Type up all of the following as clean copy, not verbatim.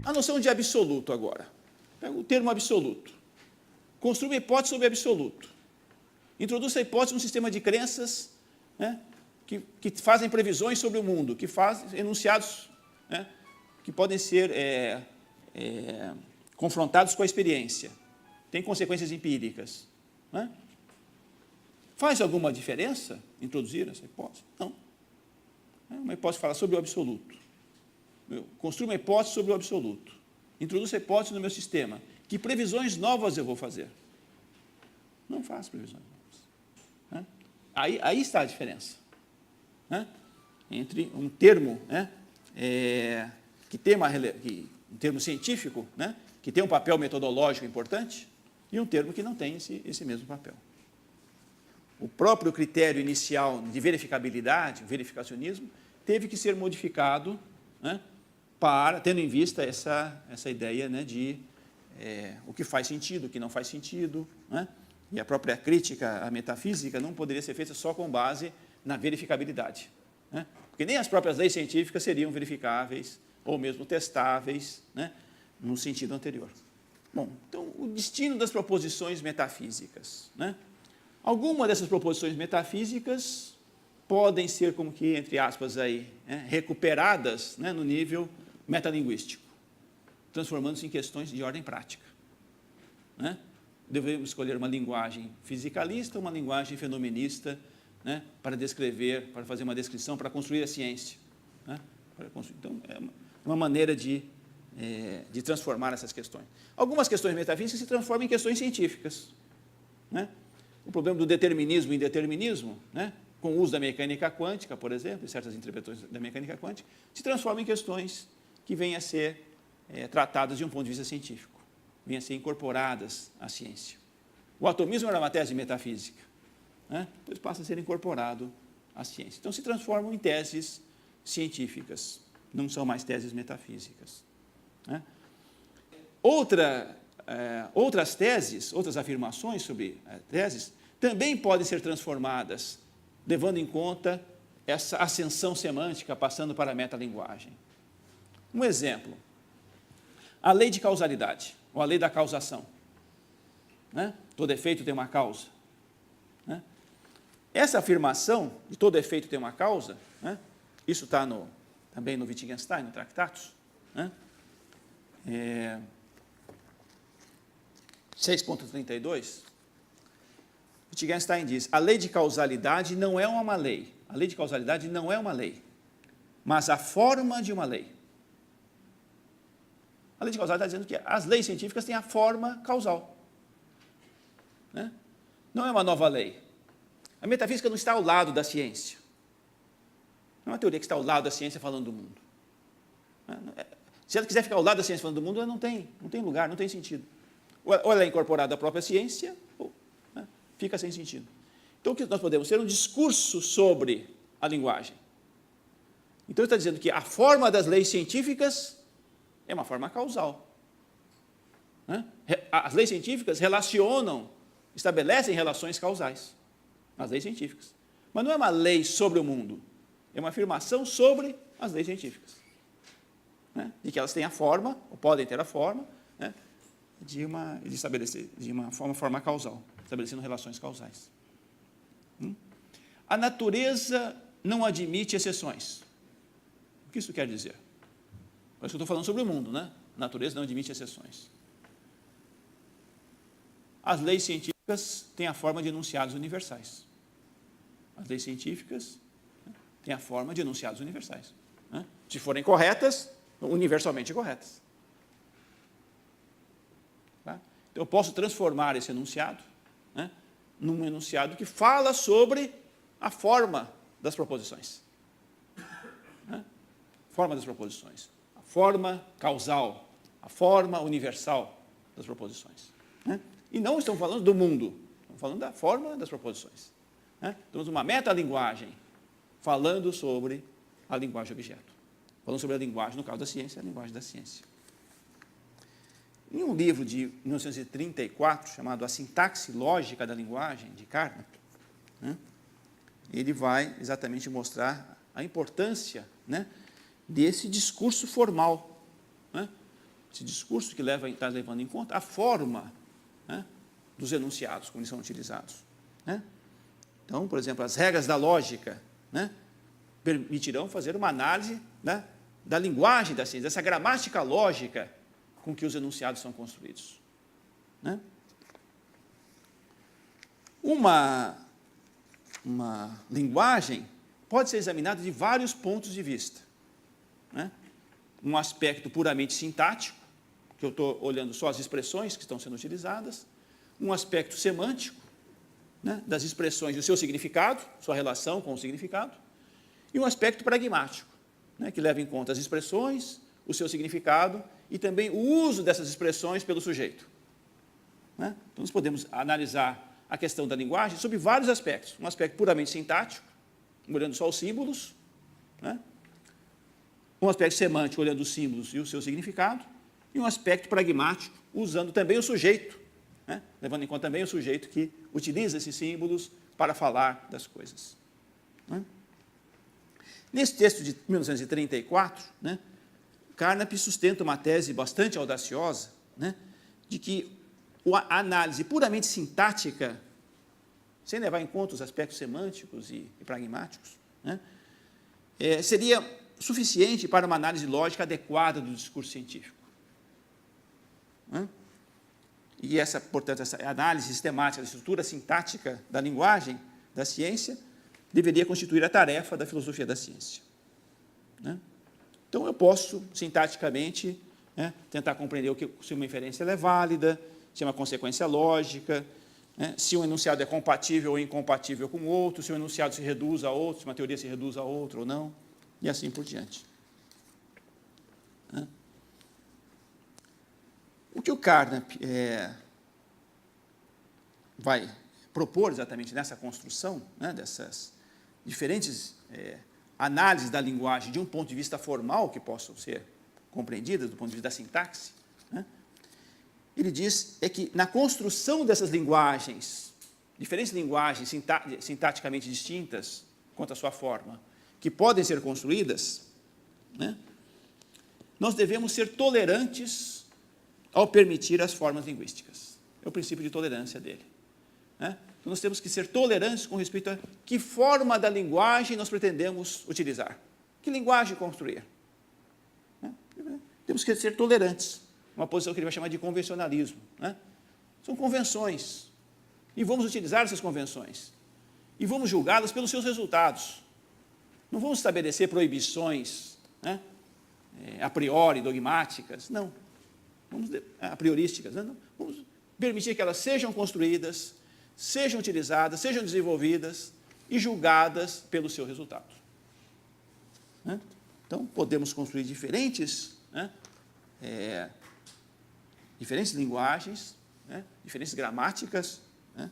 A noção de absoluto agora. Pega o termo absoluto. Construa uma hipótese sobre absoluto. Introduz a hipótese num sistema de crenças, né, que fazem previsões sobre o mundo, que fazem enunciados, né, que podem ser confrontados com a experiência. Tem consequências empíricas. Né? Faz alguma diferença introduzir essa hipótese? Não. Uma hipótese fala sobre o absoluto. Eu construo uma hipótese sobre o absoluto. Introduzo a hipótese no meu sistema. Que previsões novas eu vou fazer? Não faço previsões novas. Né? Aí está a diferença. Né? Entre um termo, né, que tem um termo científico, né, que tem um papel metodológico importante, e um termo que não tem esse mesmo papel. O próprio critério inicial de verificabilidade, verificacionismo, teve que ser modificado, né, tendo em vista essa ideia, né, de o que faz sentido, o que não faz sentido, né, e a própria crítica à metafísica não poderia ser feita só com base na verificabilidade, né, porque nem as próprias leis científicas seriam verificáveis ou mesmo testáveis, né, no sentido anterior. Bom, então, o destino das proposições metafísicas. Né? Algumas dessas proposições metafísicas podem ser, como que, entre aspas, aí, recuperadas, né, no nível metalinguístico, transformando-se em questões de ordem prática. Né? Devemos escolher uma linguagem fisicalista, uma linguagem fenomenista, né, para descrever, para fazer uma descrição, para construir a ciência. Né? Então, é uma maneira de transformar essas questões. Algumas questões metafísicas se transformam em questões científicas. Né? O problema do determinismo e indeterminismo, né, com o uso da mecânica quântica, por exemplo, e certas interpretações da mecânica quântica, se transformam em questões que vêm a ser tratadas de um ponto de vista científico, vêm a ser incorporadas à ciência. O atomismo era uma tese metafísica, né? Depois passa a ser incorporado à ciência. Então, se transformam em teses científicas, não são mais teses metafísicas. Né? Outras teses, outras afirmações sobre teses, também podem ser transformadas, levando em conta essa ascensão semântica, passando para a metalinguagem. Um exemplo, a lei de causalidade, ou a lei da causação. Né? Todo efeito tem uma causa. Né? Essa afirmação de todo efeito tem uma causa, né? Isso está também no Wittgenstein, no Tractatus, né? 6.32, Wittgenstein diz: a lei de causalidade não é uma lei. A lei de causalidade não é uma lei, mas a forma de uma lei. A lei de causalidade está dizendo que as leis científicas têm a forma causal. Né? Não é uma nova lei. A metafísica não está ao lado da ciência. Não é uma teoria que está ao lado da ciência falando do mundo. Se ela quiser ficar ao lado da ciência falando do mundo, ela não tem lugar, não tem sentido. Ou ela é incorporada à própria ciência, ou, né, fica sem sentido. Então, o que nós podemos ter? Um discurso sobre a linguagem. Então, ele está dizendo que a forma das leis científicas é uma forma causal. Né? As leis científicas estabelecem relações causais. As leis científicas. Mas não é uma lei sobre o mundo, é uma afirmação sobre as leis científicas. Né? De que elas têm a forma, ou podem ter a forma, né, de estabelecer de uma forma causal, estabelecendo relações causais. A natureza não admite exceções. O que isso quer dizer? Por isso que eu estou falando sobre o mundo, né? A natureza não admite exceções. As leis científicas têm a forma de enunciados universais. As leis científicas, né, têm a forma de enunciados universais. Né? Se forem corretas, universalmente corretas. Tá? Então, eu posso transformar esse enunciado, né, num enunciado que fala sobre a forma das proposições. Né? Forma das proposições. A forma causal, a forma universal das proposições. Né? E não estamos falando do mundo, estamos falando da forma das proposições. Né? Temos uma metalinguagem falando sobre a linguagem objeto. Falando sobre a linguagem, no caso da ciência, a linguagem da ciência. Em um livro de 1934, chamado A Sintaxe Lógica da Linguagem, de Carnap, né, ele vai exatamente mostrar a importância, né, desse discurso formal, né, esse discurso que está levando em conta a forma, né, dos enunciados, como eles são utilizados. Né? Então, por exemplo, as regras da lógica, né, permitirão fazer uma análise, né, da linguagem da ciência, dessa gramática lógica com que os enunciados são construídos. Né? Uma linguagem pode ser examinada de vários pontos de vista. Né? Um aspecto puramente sintático, que eu estou olhando só as expressões que estão sendo utilizadas, um aspecto semântico, né, das expressões e o seu significado, sua relação com o significado, e um aspecto pragmático, né, que leva em conta as expressões, o seu significado e também o uso dessas expressões pelo sujeito. Né? Então, nós podemos analisar a questão da linguagem sob vários aspectos. Um aspecto puramente sintático, olhando só os símbolos, né? Um aspecto semântico, olhando os símbolos e o seu significado, e um aspecto pragmático, usando também o sujeito, né? Levando em conta também o sujeito que utiliza esses símbolos para falar das coisas. Né? Nesse texto de 1934, né, Carnap sustenta uma tese bastante audaciosa, né, de que a análise puramente sintática, sem levar em conta os aspectos semânticos e pragmáticos, né, seria suficiente para uma análise lógica adequada do discurso científico. Né? E portanto, essa análise sistemática da estrutura sintática da linguagem da ciência deveria constituir a tarefa da filosofia da ciência. Né? Então, eu posso, sintaticamente, né, tentar compreender se uma inferência é válida, se é uma consequência lógica, né, se um enunciado é compatível ou incompatível com o outro, se um enunciado se reduz a outro, se uma teoria se reduz a outra ou não, e assim por diante. Né? O que o Carnap vai propor exatamente nessa construção, né, dessas diferentes análises da linguagem de um ponto de vista formal, que possam ser compreendidas do ponto de vista da sintaxe, né, ele diz que na construção dessas linguagens, diferentes linguagens sintaticamente distintas quanto à sua forma, que podem ser construídas, né, nós devemos ser tolerantes ao permitir as formas linguísticas. É o princípio de tolerância dele. Né? Então, nós temos que ser tolerantes com respeito a que forma da linguagem nós pretendemos utilizar. Que linguagem construir? Né? Temos que ser tolerantes. Uma posição que ele vai chamar de convencionalismo. Né? São convenções. E vamos utilizar essas convenções. E vamos julgá-las pelos seus resultados. Não vamos estabelecer proibições, né, a priori, dogmáticas. Não. A priorísticas. Não. Vamos permitir que elas sejam construídas, sejam utilizadas, sejam desenvolvidas e julgadas pelo seu resultado. Né? Então, podemos construir diferentes, né, diferentes linguagens, né, diferentes gramáticas, né,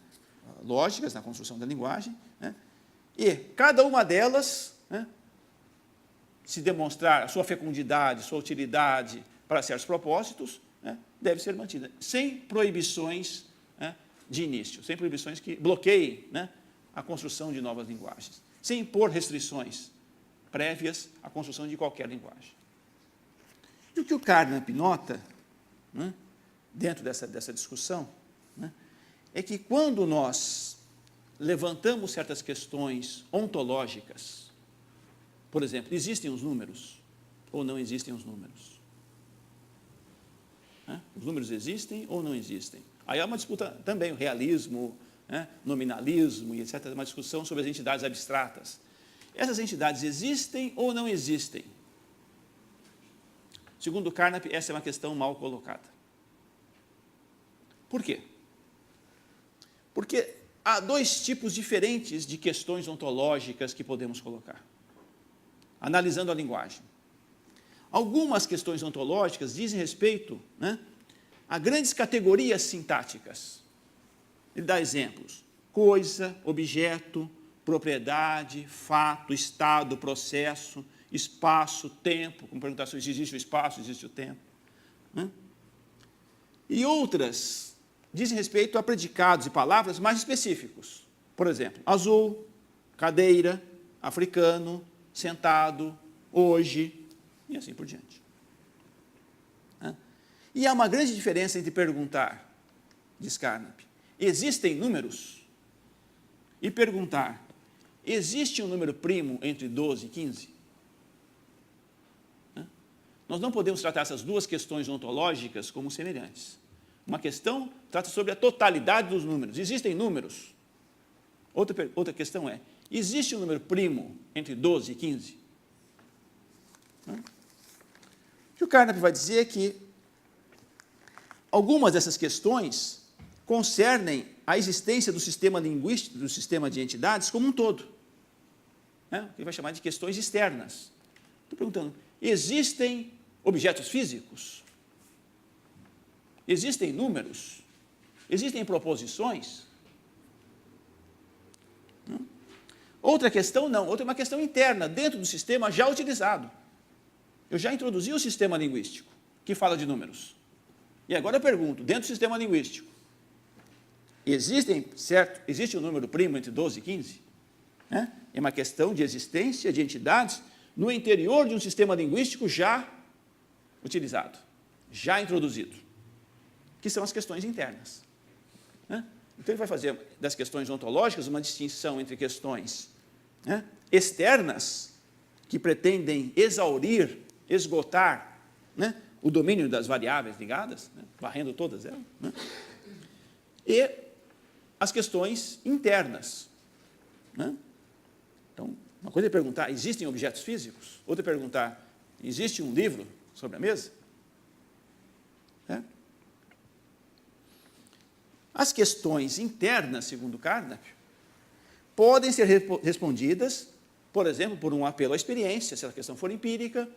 lógicas na construção da linguagem, né, e cada uma delas, né, se demonstrar a sua fecundidade, sua utilidade para certos propósitos, né, deve ser mantida, sem proibições, né, de início, sem proibições que bloqueiem, né, a construção de novas linguagens, sem impor restrições prévias à construção de qualquer linguagem. E o que o Carnap nota, né, dentro dessa discussão, né, é que quando nós levantamos certas questões ontológicas, por exemplo, existem os números ou não existem os números? Né? Os números existem ou não existem? Aí há uma disputa também, o realismo, né, nominalismo e etc., uma discussão sobre as entidades abstratas. Essas entidades existem ou não existem? Segundo Carnap, essa é uma questão mal colocada. Por quê? Porque há dois tipos diferentes de questões ontológicas que podemos colocar, analisando a linguagem. Algumas questões ontológicas dizem respeito, né, a grandes categorias sintáticas. Ele dá exemplos: coisa, objeto, propriedade, fato, estado, processo, espaço, tempo, como perguntar se existe o espaço, existe o tempo. Né? E outras dizem respeito a predicados e palavras mais específicos. Por exemplo, azul, cadeira, africano, sentado, hoje, e assim por diante. E há uma grande diferença entre perguntar, diz Carnap, existem números? E perguntar, existe um número primo entre 12 e 15? Nós não podemos tratar essas duas questões ontológicas como semelhantes. Uma questão trata sobre a totalidade dos números. Existem números? Outra questão é, existe um número primo entre 12 e 15? O que o Carnap vai dizer é que algumas dessas questões concernem a existência do sistema linguístico, do sistema de entidades como um todo. Ele vai chamar de questões externas. Estou perguntando, existem objetos físicos? Existem números? Existem proposições? Outra questão não, outra é uma questão interna, dentro do sistema já utilizado. Eu já introduzi o sistema linguístico, que fala de números. E agora eu pergunto, dentro do sistema linguístico, existe um número primo entre 12 e 15? É uma questão de existência de entidades no interior de um sistema linguístico já utilizado, já introduzido, que são as questões internas. Então, ele vai fazer das questões ontológicas uma distinção entre questões externas, que pretendem exaurir, esgotar o domínio das variáveis ligadas, varrendo todas elas, e as questões internas. Então, uma coisa é perguntar, existem objetos físicos? Outra é perguntar, existe um livro sobre a mesa? As questões internas, segundo Carnap, podem ser respondidas, por exemplo, por um apelo à experiência, se a questão for empírica,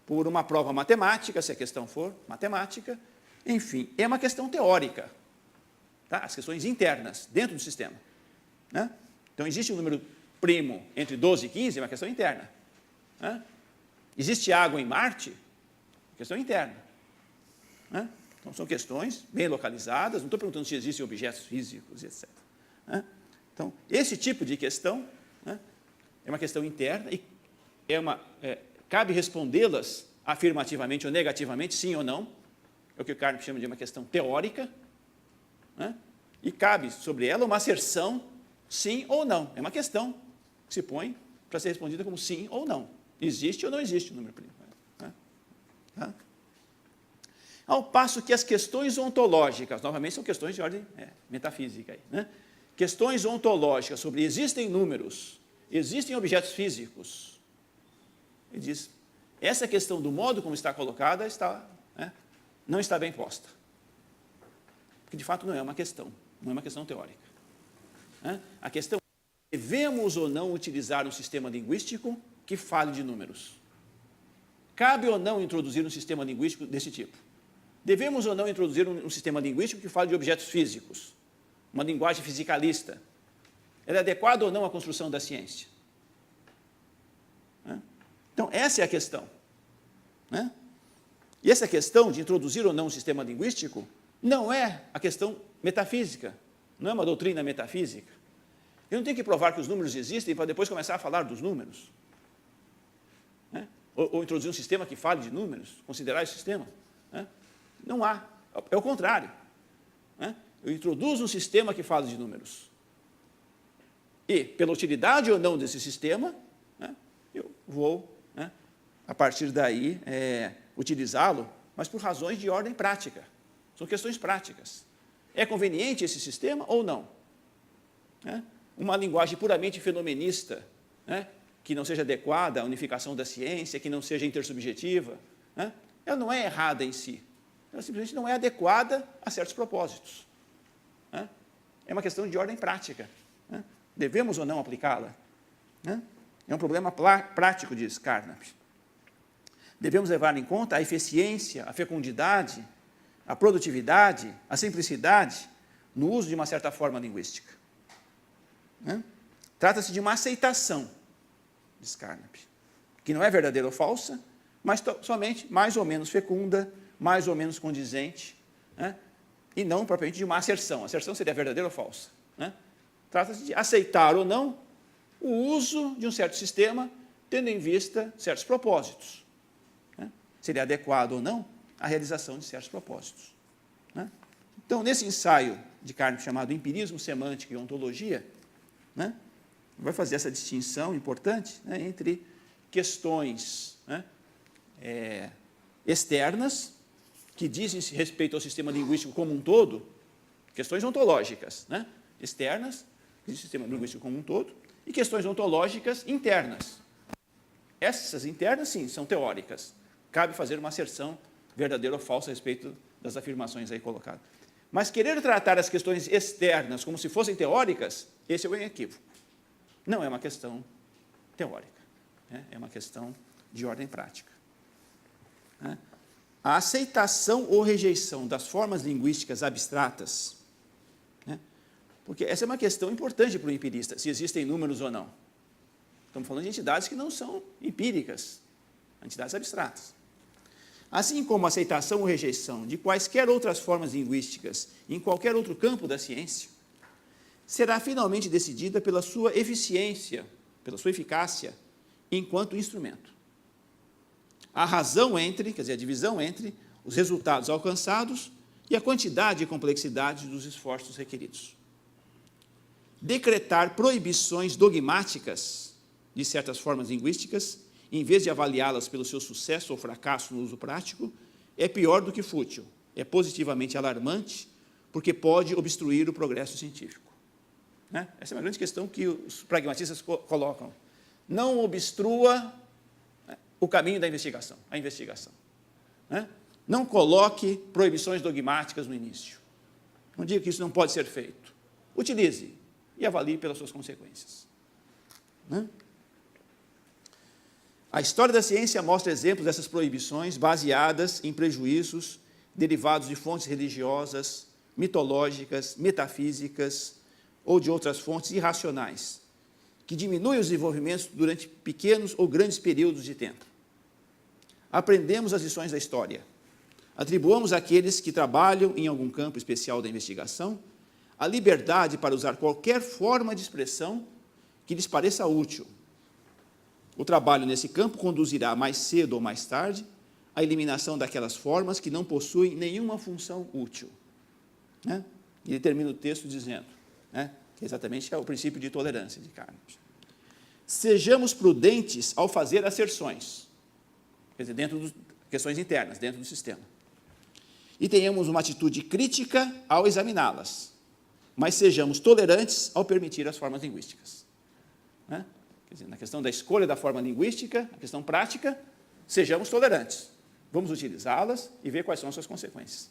por uma prova matemática, se a questão for matemática, enfim, é uma questão teórica, as questões internas, dentro do sistema. Então, existe um número primo entre 12 e 15, é uma questão interna. Existe água em Marte? Questão interna. Então, são questões bem localizadas, não estou perguntando se existem objetos físicos, etc. Então, esse tipo de questão é uma questão interna e cabe respondê-las afirmativamente ou negativamente, sim ou não, é o que o Carnap chama de uma questão teórica, e cabe sobre ela uma asserção sim ou não. É uma questão que se põe para ser respondida como sim ou não. Existe ou não existe o número primo? Ao passo que as questões ontológicas, novamente são questões de ordem metafísica, questões ontológicas sobre existem números, existem objetos físicos, ele diz, essa questão do modo como está colocada não está bem posta. Porque, de fato, não é uma questão teórica. A questão é, devemos ou não utilizar um sistema linguístico que fale de números? Cabe ou não introduzir um sistema linguístico desse tipo? Devemos ou não introduzir um sistema linguístico que fale de objetos físicos? Uma linguagem fisicalista? Ela é adequada ou não à construção da ciência? Então, essa é a questão. E essa questão de introduzir ou não um sistema linguístico não é a questão metafísica, não é uma doutrina metafísica. Eu não tenho que provar que os números existem para depois começar a falar dos números. Ou introduzir um sistema que fale de números, considerar esse sistema. Não há. É o contrário. Eu introduzo um sistema que fala de números. E, pela utilidade ou não desse sistema, eu vou, a partir daí, utilizá-lo, mas por razões de ordem prática. São questões práticas. É conveniente esse sistema ou não? Uma linguagem puramente fenomenista, que não seja adequada à unificação da ciência, que não seja intersubjetiva, ela não é errada em si. Ela simplesmente não é adequada a certos propósitos. É uma questão de ordem prática. Devemos ou não aplicá-la? É um problema prático, diz Carnap. Devemos levar em conta a eficiência, a fecundidade, a produtividade, a simplicidade no uso de uma certa forma linguística. Trata-se de uma aceitação, diz Carnap, que não é verdadeira ou falsa, mas somente mais ou menos fecunda, mais ou menos condizente, e não propriamente de uma asserção. A asserção seria verdadeira ou falsa, né? Trata-se de aceitar ou não o uso de um certo sistema, tendo em vista certos propósitos, né? Seria adequado ou não a realização de certos propósitos, né? Então, nesse ensaio de Carnap chamado Empirismo Semântico e Ontologia, né, vai fazer essa distinção importante, né, entre questões, né, externas, que dizem respeito ao sistema linguístico como um todo, questões ontológicas, né, externas, que dizem o sistema linguístico como um todo, e questões ontológicas internas. Essas internas, sim, são teóricas. Cabe fazer uma asserção verdadeira ou falsa a respeito das afirmações aí colocadas. Mas querer tratar as questões externas como se fossem teóricas, esse é o equívoco. Não é uma questão teórica, né? É uma questão de ordem prática, né? A aceitação ou rejeição das formas linguísticas abstratas, né? Porque essa é uma questão importante para o empirista, se existem números ou não. Estamos falando de entidades que não são empíricas, entidades abstratas. Assim como a aceitação ou rejeição de quaisquer outras formas linguísticas em qualquer outro campo da ciência, será finalmente decidida pela sua eficiência, pela sua eficácia, enquanto instrumento. A razão entre, quer dizer, a divisão entre os resultados alcançados e a quantidade e complexidade dos esforços requeridos. Decretar proibições dogmáticas de certas formas linguísticas, em vez de avaliá-las pelo seu sucesso ou fracasso no uso prático, é pior do que fútil, é positivamente alarmante, porque pode obstruir o progresso científico, né? Essa é uma grande questão que os pragmatistas colocam. Não obstrua o caminho da investigação, a investigação, né? Não coloque proibições dogmáticas no início. Não diga que isso não pode ser feito. Utilize e avalie pelas suas consequências, né? A história da ciência mostra exemplos dessas proibições baseadas em prejuízos derivados de fontes religiosas, mitológicas, metafísicas ou de outras fontes irracionais, que diminuem os desenvolvimentos durante pequenos ou grandes períodos de tempo. Aprendemos as lições da história. Atribuamos àqueles que trabalham em algum campo especial da investigação a liberdade para usar qualquer forma de expressão que lhes pareça útil. O trabalho nesse campo conduzirá, mais cedo ou mais tarde, à eliminação daquelas formas que não possuem nenhuma função útil, né? E ele termina o texto dizendo, né, que exatamente é o princípio de tolerância de Carnap. Sejamos prudentes ao fazer asserções, quer dizer, dentro de questões internas, dentro do sistema. E tenhamos uma atitude crítica ao examiná-las, mas sejamos tolerantes ao permitir as formas linguísticas, né? Quer dizer, na questão da escolha da forma linguística, a questão prática, sejamos tolerantes. Vamos utilizá-las e ver quais são as suas consequências.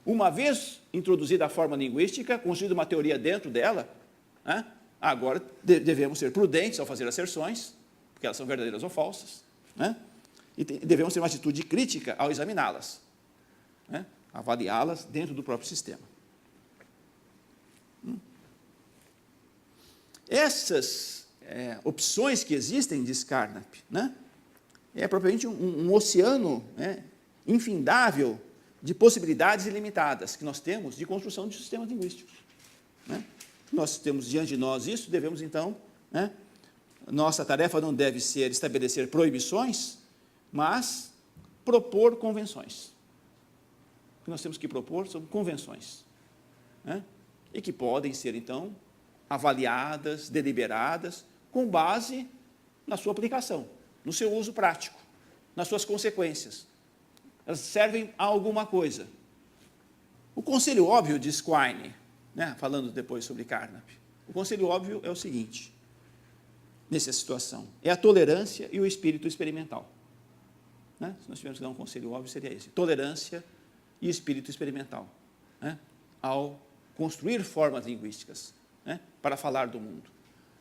Uma vez introduzida a forma linguística, construída uma teoria dentro dela, né, agora devemos ser prudentes ao fazer asserções, porque elas são verdadeiras ou falsas, né, e devemos ter uma atitude crítica ao examiná-las, né, avaliá-las dentro do próprio sistema. Essas opções que existem, diz Carnap, né, é propriamente um oceano, né, infindável de possibilidades ilimitadas que nós temos de construção de sistemas linguísticos, né? Nós temos diante de nós isso, devemos então, né, nossa tarefa não deve ser estabelecer proibições, mas propor convenções. O que nós temos que propor são convenções, né, e que podem ser então avaliadas, deliberadas, com base na sua aplicação, no seu uso prático, nas suas consequências. Elas servem a alguma coisa. O conselho óbvio, diz Quine, né, falando depois sobre Carnap, o conselho óbvio é o seguinte, nessa situação, é a tolerância e o espírito experimental, né? Se nós tivermos que dar um conselho óbvio, seria esse, tolerância e espírito experimental, né, ao construir formas linguísticas, né, para falar do mundo.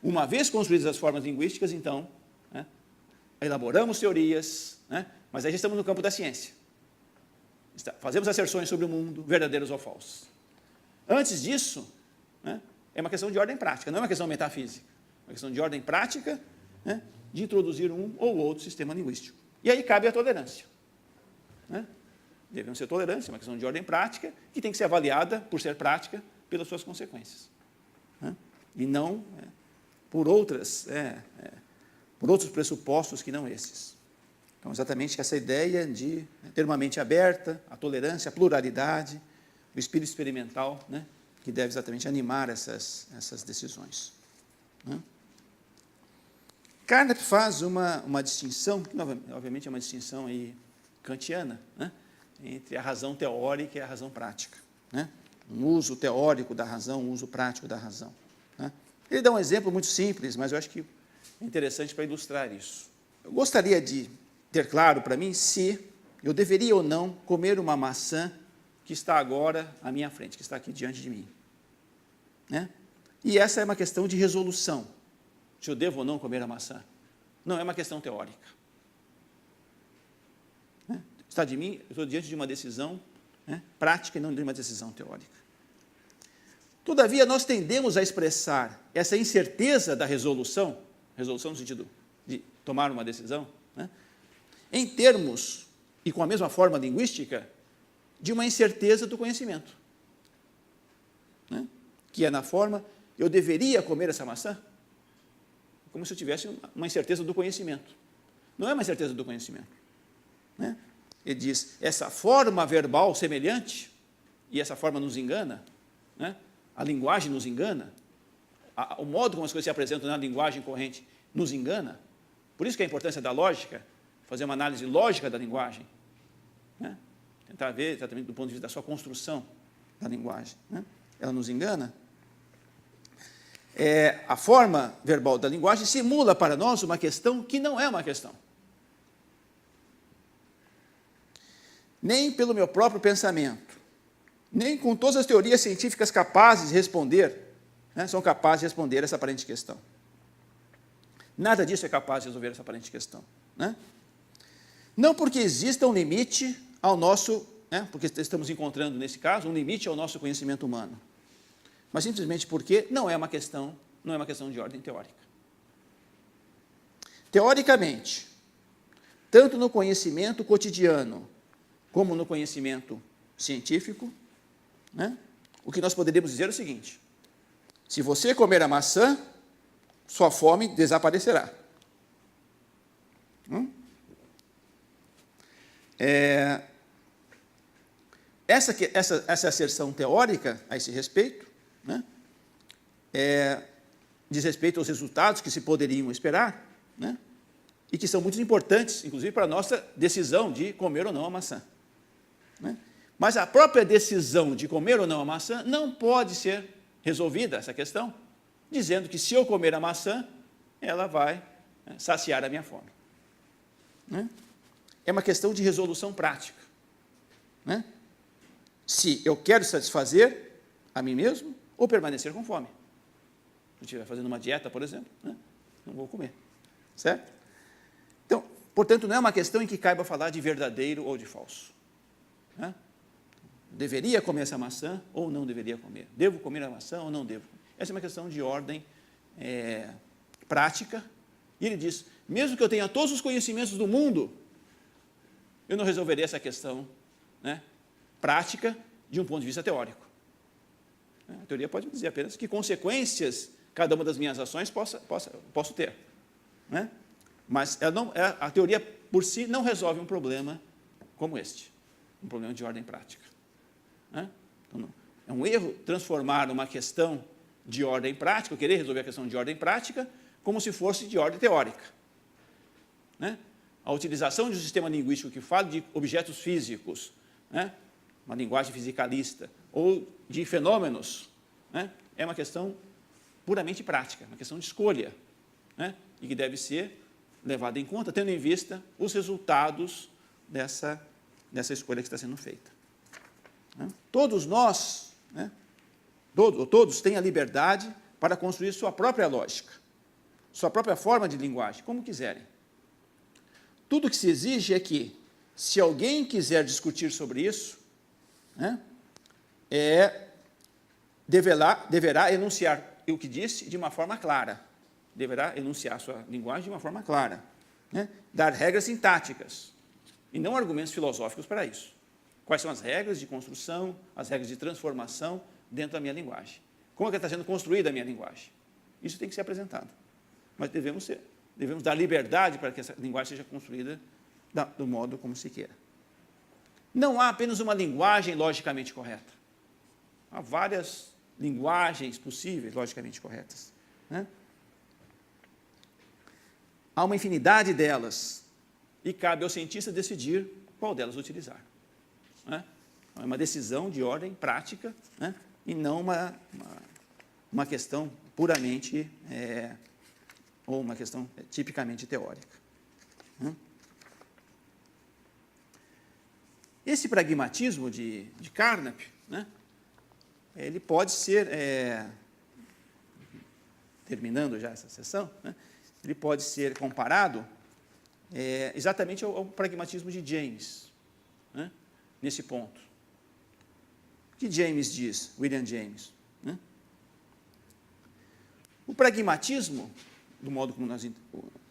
Uma vez construídas as formas linguísticas, então, né, elaboramos teorias, né, mas aí já estamos no campo da ciência. Fazemos asserções sobre o mundo, verdadeiras ou falsas. Antes disso, né, é uma questão de ordem prática, não é uma questão metafísica. É uma questão de ordem prática, né, de introduzir um ou outro sistema linguístico. E aí cabe a tolerância, né? Devemos ser tolerantes, é uma questão de ordem prática, que tem que ser avaliada, por ser prática, pelas suas consequências. Né? E não por outros pressupostos que não esses. Então, exatamente essa ideia de ter uma mente aberta, a tolerância, a pluralidade, o espírito experimental, né, que deve exatamente animar essas decisões. Né? Carnap faz uma distinção, que obviamente é uma distinção aí kantiana, né, entre a razão teórica e a razão prática. Né? Um uso teórico da razão, um uso prático da razão. Né? Ele dá um exemplo muito simples, mas eu acho que é interessante para ilustrar isso. Eu gostaria de ter claro para mim se eu deveria ou não comer uma maçã que está agora à minha frente, que está aqui diante de mim. Né? E essa é uma questão de resolução. Se eu devo ou não comer a maçã. Não é uma questão teórica. Né? Está de mim, eu estou diante de uma decisão, né, prática e não de uma decisão teórica. Todavia, nós tendemos a expressar essa incerteza da resolução no sentido de tomar uma decisão, né, em termos, e com a mesma forma linguística, de uma incerteza do conhecimento. Né, que é na forma, eu deveria comer essa maçã? Como se eu tivesse uma incerteza do conhecimento. Não é uma incerteza do conhecimento. Né? Ele diz, essa forma verbal semelhante, e essa forma nos engana, né? A linguagem nos engana, o modo como as coisas se apresentam na linguagem corrente nos engana. Por isso que a importância da lógica, fazer uma análise lógica da linguagem, né? Tentar ver exatamente do ponto de vista da sua construção da linguagem. Né? Ela nos engana. A forma verbal da linguagem simula para nós uma questão que não é uma questão. Nem pelo meu próprio pensamento, nem com todas as teorias científicas capazes de responder, né, são capazes de responder essa aparente questão. Nada disso é capaz de resolver essa aparente questão. Né? Não porque exista um limite ao nosso, né, porque estamos encontrando, nesse caso, um limite ao nosso conhecimento humano, mas simplesmente porque não é uma questão de ordem teórica. Teoricamente, tanto no conhecimento cotidiano, como no conhecimento científico, né, o que nós poderíamos dizer é o seguinte: se você comer a maçã, sua fome desaparecerá. Essa asserção teórica a esse respeito, né, diz respeito aos resultados que se poderiam esperar, né, e que são muito importantes, inclusive, para a nossa decisão de comer ou não a maçã. Né? Mas a própria decisão de comer ou não a maçã não pode ser resolvida, essa questão, dizendo que se eu comer a maçã, ela vai, né, saciar a minha fome. Né? É uma questão de resolução prática. Né? Se eu quero satisfazer a mim mesmo ou permanecer com fome. Se eu estiver fazendo uma dieta, por exemplo, né, não vou comer. Certo? Então, portanto, não é uma questão em que caiba falar de verdadeiro ou de falso. Né? Deveria comer essa maçã ou não deveria comer? Devo comer a maçã ou não devo? Essa é uma questão de ordem prática. E ele diz, mesmo que eu tenha todos os conhecimentos do mundo, eu não resolveria essa questão, né, prática de um ponto de vista teórico. A teoria pode dizer apenas que consequências cada uma das minhas ações posso ter. Né? Mas a teoria por si não resolve um problema como este, um problema de ordem prática. Né? Então, é um erro transformar uma questão de ordem prática, querer resolver a questão de ordem prática, como se fosse de ordem teórica. Né? A utilização de um sistema linguístico que fala de objetos físicos, né, uma linguagem fisicalista, ou de fenômenos, né, é uma questão puramente prática, uma questão de escolha, né, e que deve ser levada em conta, tendo em vista os resultados dessa escolha que está sendo feita. Né? Todos nós, né, todos têm a liberdade para construir sua própria lógica, sua própria forma de linguagem, como quiserem. Tudo que se exige é que, se alguém quiser discutir sobre isso, né, deverá enunciar o que disse de uma forma clara, deverá enunciar sua linguagem de uma forma clara, né, dar regras sintáticas, e não argumentos filosóficos para isso. Quais são as regras de construção, as regras de transformação dentro da minha linguagem? Como é que está sendo construída a minha linguagem? Isso tem que ser apresentado. Mas devemos dar liberdade para que essa linguagem seja construída do modo como se queira. Não há apenas uma linguagem logicamente correta. Há várias linguagens possíveis logicamente corretas, né? Há uma infinidade delas e cabe ao cientista decidir qual delas utilizar, né? É uma decisão de ordem prática, né? E não uma questão puramente ou uma questão tipicamente teórica, né? Esse pragmatismo de Carnap, né, ele pode ser, terminando já essa sessão, né, ele pode ser comparado exatamente ao pragmatismo de James, né, nesse ponto. O que James diz, William James? Né? O pragmatismo, do modo como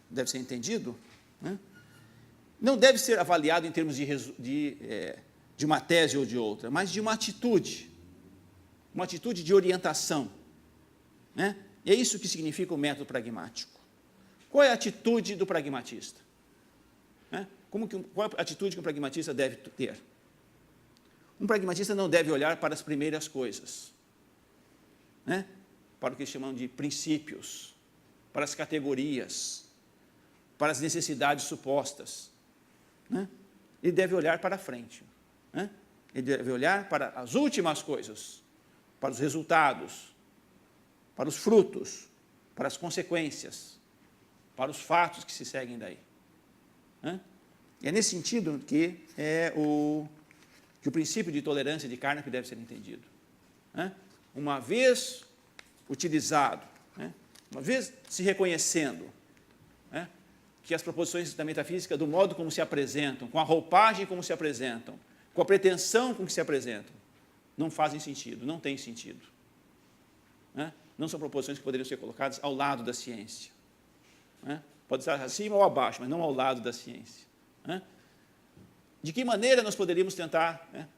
deve ser entendido, né, não deve ser avaliado em termos de uma tese ou de outra, mas de uma atitude de orientação, né? E é isso que significa o método pragmático. Qual é a atitude do pragmatista? Né? Qual é a atitude que um pragmatista deve ter? Um pragmatista não deve olhar para as primeiras coisas, né? Para o que chamam de princípios, para as categorias, para as necessidades supostas, né? Ele deve olhar para frente, né? Ele deve olhar para as últimas coisas, para os resultados, para os frutos, para as consequências, para os fatos que se seguem daí, né? E é nesse sentido que o princípio de tolerância de Carnap deve ser entendido, né? Uma vez utilizado, né? Uma vez se reconhecendo, né, que as proposições da metafísica, do modo como se apresentam, com a roupagem como se apresentam, com a pretensão com que se apresentam, não fazem sentido, não têm sentido, né? Não são proposições que poderiam ser colocadas ao lado da ciência, né? Pode estar acima ou abaixo, mas não ao lado da ciência, né? De que maneira nós poderíamos tentar, né,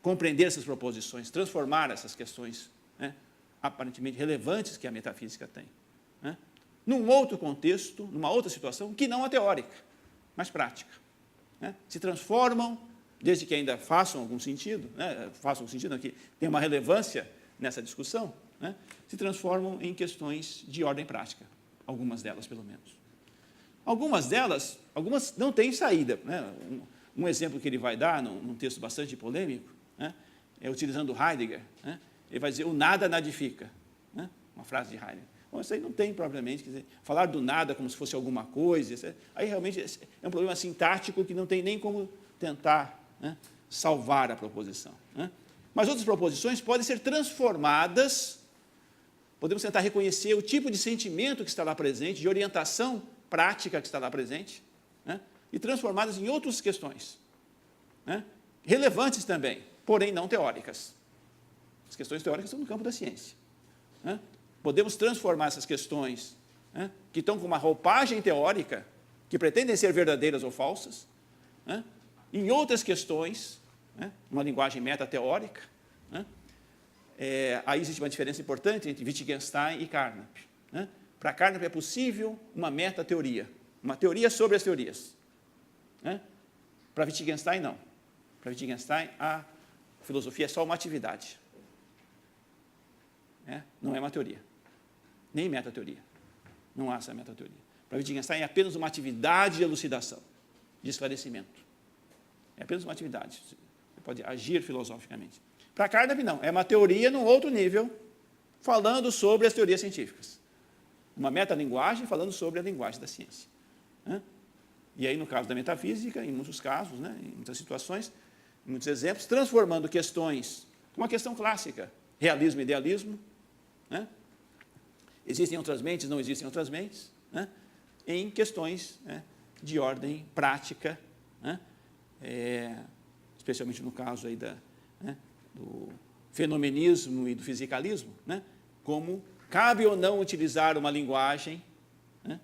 compreender essas proposições, transformar essas questões, né, aparentemente relevantes que a metafísica tem, né, num outro contexto, numa outra situação, que não a teórica, mas prática, né? Se transformam, desde que ainda façam algum sentido, né, que tem uma relevância nessa discussão, né, se transformam em questões de ordem prática, algumas delas, pelo menos. Algumas não têm saída, né? Um exemplo que ele vai dar, num texto bastante polêmico, né, utilizando Heidegger, né, ele vai dizer, o nada nadifica, né, uma frase de Heidegger. Bom, isso aí não tem propriamente, quer dizer, falar do nada como se fosse alguma coisa, aí realmente é um problema sintático que não tem nem como tentar, né, salvar a proposição, né? Mas outras proposições podem ser transformadas, podemos tentar reconhecer o tipo de sentimento que está lá presente, de orientação prática que está lá presente, né, e transformadas em outras questões, né, relevantes também, porém não teóricas. As questões teóricas estão no campo da ciência, né? Podemos transformar essas questões, né, que estão com uma roupagem teórica, que pretendem ser verdadeiras ou falsas, né, em outras questões, né, uma linguagem metateórica, né? Aí existe uma diferença importante entre Wittgenstein e Carnap, né? Para Carnap é possível uma metateoria, uma teoria sobre as teorias, né? Para Wittgenstein, não. Para Wittgenstein, a filosofia é só uma atividade, né? Não é uma teoria, nem metateoria. Não há essa metateoria. Para Wittgenstein é apenas uma atividade de elucidação, de esclarecimento. É apenas uma atividade. Você pode agir filosoficamente. Para Carnap, não. É uma teoria num outro nível, falando sobre as teorias científicas. Uma metalinguagem falando sobre a linguagem da ciência, né? E aí, no caso da metafísica, em muitos casos, né, em muitas situações, em muitos exemplos, transformando questões, uma questão clássica, realismo e idealismo, né? Existem outras mentes, não existem outras mentes, né? Em questões, né, de ordem prática, né? Especialmente no caso aí né, do fenomenismo e do fisicalismo, né? Como cabe ou não utilizar uma linguagem, né,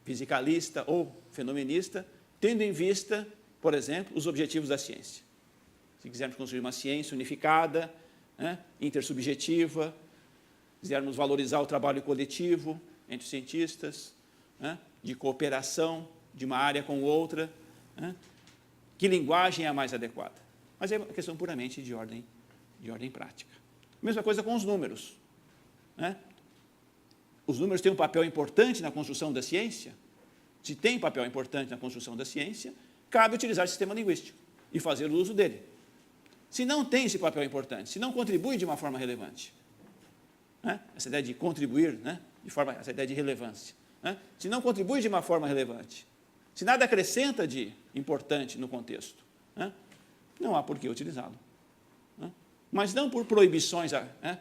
fisicalista ou fenomenista, tendo em vista, por exemplo, os objetivos da ciência. Se quisermos construir uma ciência unificada, né, intersubjetiva, quisermos valorizar o trabalho coletivo entre os cientistas, né, de cooperação de uma área com outra, né, que linguagem é a mais adequada? Mas é uma questão puramente de ordem prática. Mesma coisa com os números, né? Os números têm um papel importante na construção da ciência. Se tem papel importante na construção da ciência, cabe utilizar o sistema linguístico e fazer o uso dele. Se não tem esse papel importante, se não contribui de uma forma relevante, né? Essa ideia de contribuir, né? Essa ideia de relevância, né? Se não contribui de uma forma relevante, se nada acrescenta de importante no contexto, né, não há por que utilizá-lo. Né? Mas não por proibições, né,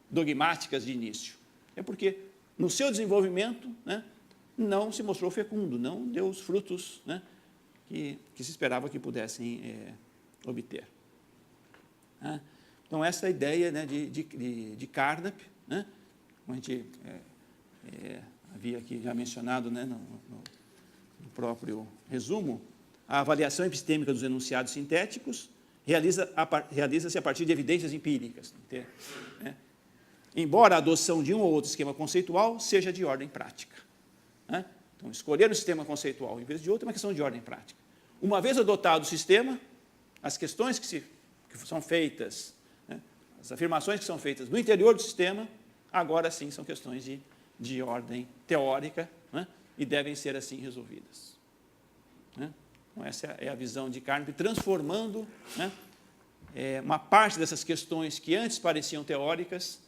dogmáticas de início. É porque, no seu desenvolvimento, né, não se mostrou fecundo, não deu os frutos, né, que se esperava que pudessem obter. Né? Então, essa ideia, né, de Carnap, né, como a gente havia aqui já mencionado, né, no próprio resumo, a avaliação epistêmica dos enunciados sintéticos realiza-se a partir de evidências empíricas. Né? Embora a adoção de um ou outro esquema conceitual seja de ordem prática. Né? Então, escolher um sistema conceitual em vez de outro é uma questão de ordem prática. Uma vez adotado o sistema, as questões que são feitas, né, as afirmações que são feitas no interior do sistema, agora sim são questões de ordem teórica, né, e devem ser assim resolvidas. Né? Então, essa é a visão de Carnap, transformando, né, uma parte dessas questões que antes pareciam teóricas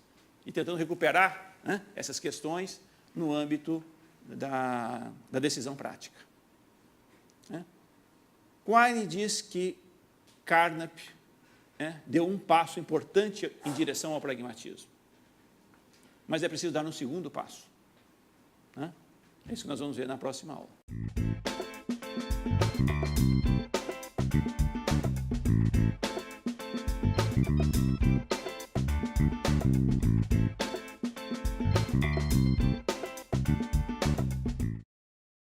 e tentando recuperar, né, essas questões no âmbito da decisão prática. Né? Quine diz que Carnap, né, deu um passo importante em direção ao pragmatismo. Mas é preciso dar um segundo passo. Né? É isso que nós vamos ver na próxima aula.